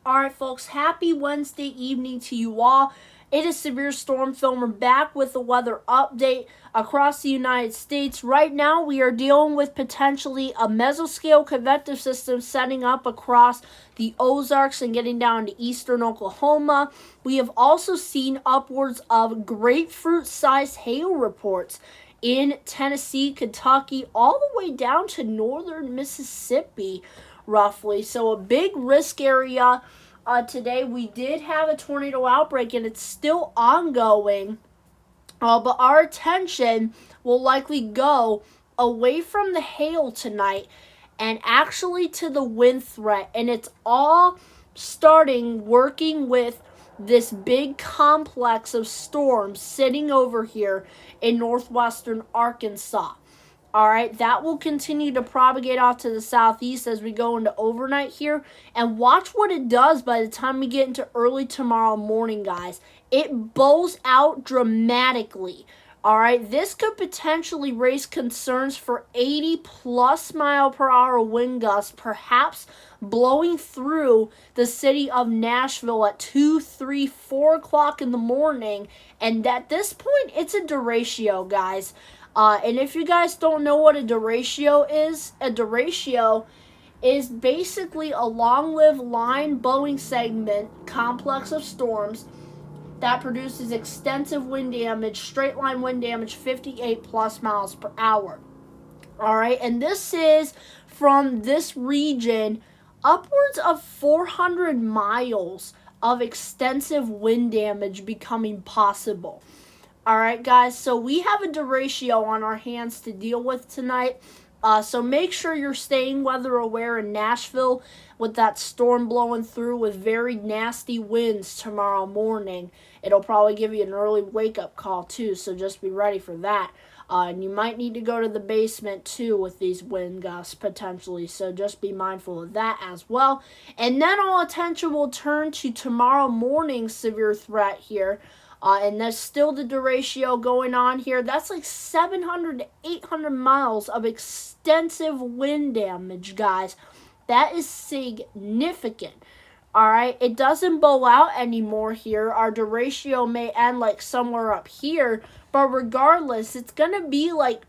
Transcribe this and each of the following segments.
All right, folks, happy Wednesday evening to you all. It is Severe Storm Filmer back with a weather update across the United States. Right now, we are dealing with potentially a mesoscale convective system setting up across the Ozarks and getting down to eastern Oklahoma. We have also seen upwards of grapefruit-sized hail reports in Tennessee, Kentucky, all the way down to northern Mississippi, roughly. So a big risk area. Today we did have a tornado outbreak and it's still ongoing. But our attention will likely go away from the hail tonight and actually to the wind threat. And it's all starting working with this big complex of storms sitting over here in northwestern Arkansas. All right, that will continue to propagate off to the southeast as we go into overnight here. And watch what it does by the time we get into early tomorrow morning, guys. It bows out dramatically. All right, this could potentially raise concerns for 80+ mile per hour wind gusts, perhaps blowing through the city of Nashville at 2, 3, 4 o'clock in the morning. And at this point, it's a derecho, guys. And if you guys don't know what a derecho is basically a long-lived line bowing segment complex of storms that produces extensive wind damage, straight line wind damage, 58+ miles per hour. All right, and this is from this region upwards of 400 miles of extensive wind damage becoming possible. All right, guys, so we have a derecho on our hands to deal with tonight. So make sure you're staying weather aware in Nashville with that storm blowing through with very nasty winds tomorrow morning. It'll probably give you an early wake-up call, too, so just be ready for that. And you might need to go to the basement, too, with these wind gusts, potentially. So just be mindful of that as well. And then all attention will turn to tomorrow morning's severe threat here. And there's still the derecho going on here. That's like 700 to 800 miles of extensive wind damage, guys. That is significant. All right, it doesn't bow out anymore here. Our derecho may end like somewhere up here, but regardless, it's going to be like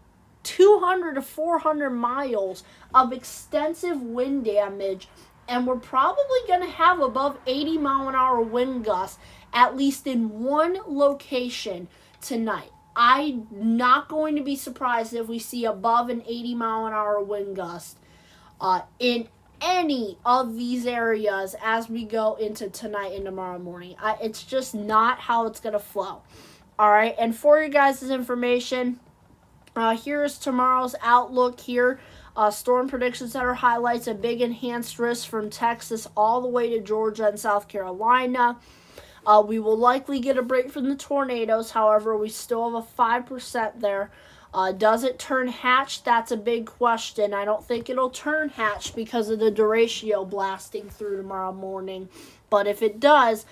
200 to 400 miles of extensive wind damage, and we're probably going to have above 80 mile an hour wind gusts, at least in one location tonight. I'm not going to be surprised if we see above an 80 mile an hour wind gust in any of these areas as we go into tonight and tomorrow morning. It's just not how it's going to flow. All right, and for you guys' information, here is tomorrow's outlook here. Storm Prediction Center highlights a big enhanced risk from Texas all the way to Georgia and South Carolina. We will likely get a break from the tornadoes. However, we still have a 5% there. Does it turn hatch? That's a big question. I don't think it'll turn hatch because of the derecho blasting through tomorrow morning. But if it does,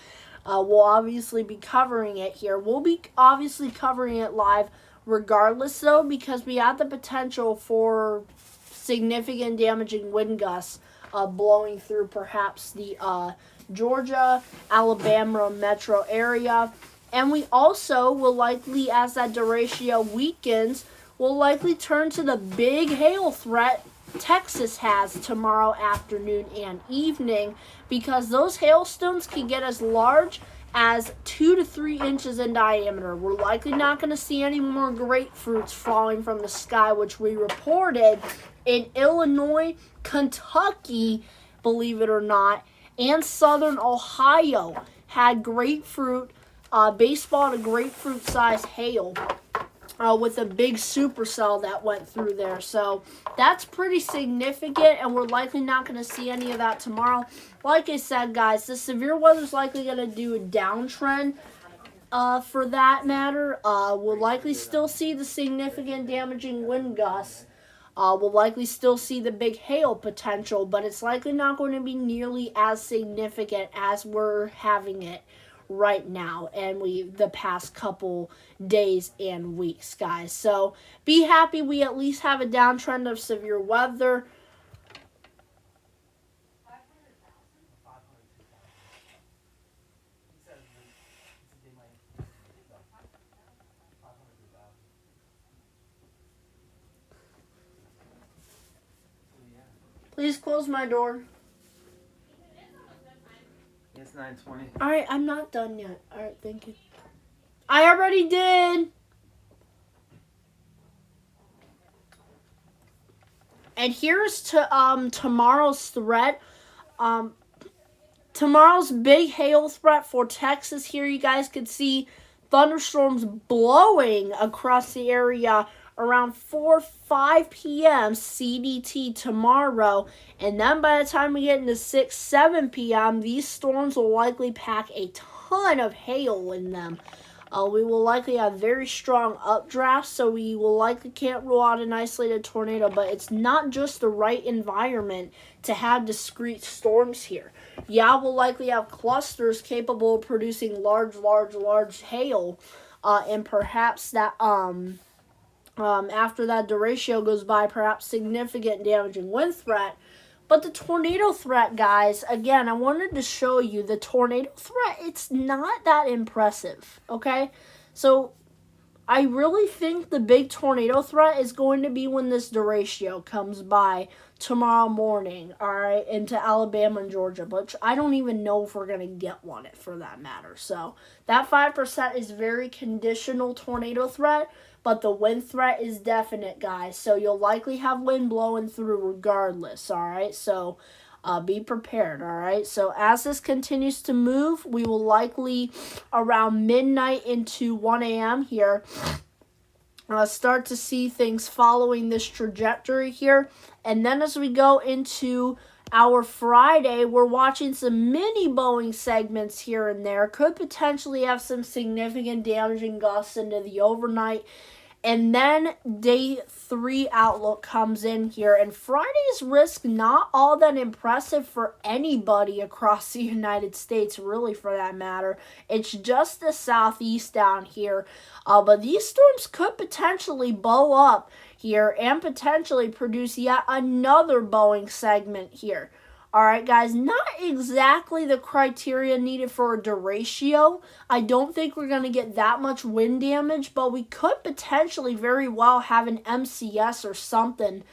we'll obviously be covering it here. We'll be obviously covering it live regardless, though, because we have the potential for significant damaging wind gusts blowing through perhaps the Georgia, Alabama metro area. And we also will likely, as that derecho weakens, will likely turn to the big hail threat Texas has tomorrow afternoon and evening, because those hailstones can get as large as 2 to 3 inches in diameter. We're likely not going to see any more grapefruits falling from the sky, which we reported in Illinois, Kentucky, believe it or not, and southern Ohio had grapefruit, baseball to grapefruit-sized hail with a big supercell that went through there. So that's pretty significant, and we're likely not going to see any of that tomorrow. Like I said, guys, the severe weather is likely going to do a downtrend for that matter. We'll likely still see the significant damaging wind gusts. We'll likely still see the big hail potential, but it's likely not going to be nearly as significant as we're having it right now and the past couple days and weeks, guys. So be happy we at least have a downtrend of severe weather. Please close my door. It's 9:20. Alright, I'm not done yet. Alright, thank you. I already did. And here's to tomorrow's threat. Tomorrow's big hail threat for Texas. Here you guys can see thunderstorms blowing across the area around 5 p.m. CDT tomorrow. And then by the time we get into 7 p.m., these storms will likely pack a ton of hail in them. We will likely have very strong updrafts, so we will likely can't rule out an isolated tornado, but it's not just the right environment to have discrete storms here. Yeah, we'll likely have clusters capable of producing large hail, and perhaps that after that derecho goes by, perhaps significant damaging wind threat. But the tornado threat, guys, again, I wanted to show you the tornado threat. It's not that impressive, okay? So I really think the big tornado threat is going to be when this derecho comes by tomorrow morning, all right, into Alabama and Georgia. But I don't even know if we're going to get one, for that matter. So that 5% is very conditional tornado threat. But the wind threat is definite, guys. So you'll likely have wind blowing through regardless, all right? So be prepared, all right? So as this continues to move, we will likely, around midnight into 1 a.m. here, start to see things following this trajectory here. And then as we go into our Friday, we're watching some mini Boeing segments here and there. Could potentially have some significant damaging gusts into the overnight. And then day 3 outlook comes in here. And Friday's risk not all that impressive for anybody across the United States, really, for that matter. It's just the southeast down here. But these storms could potentially bow up here and potentially produce yet another Boeing segment here. All right, guys, not exactly the criteria needed for a derecho. I don't think we're going to get that much wind damage, but we could potentially very well have an MCS or something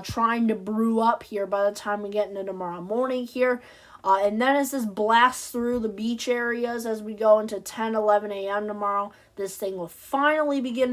trying to brew up here by the time we get into tomorrow morning here. And then as this blasts through the beach areas as we go into 10, 11 a.m. tomorrow, this thing will finally begin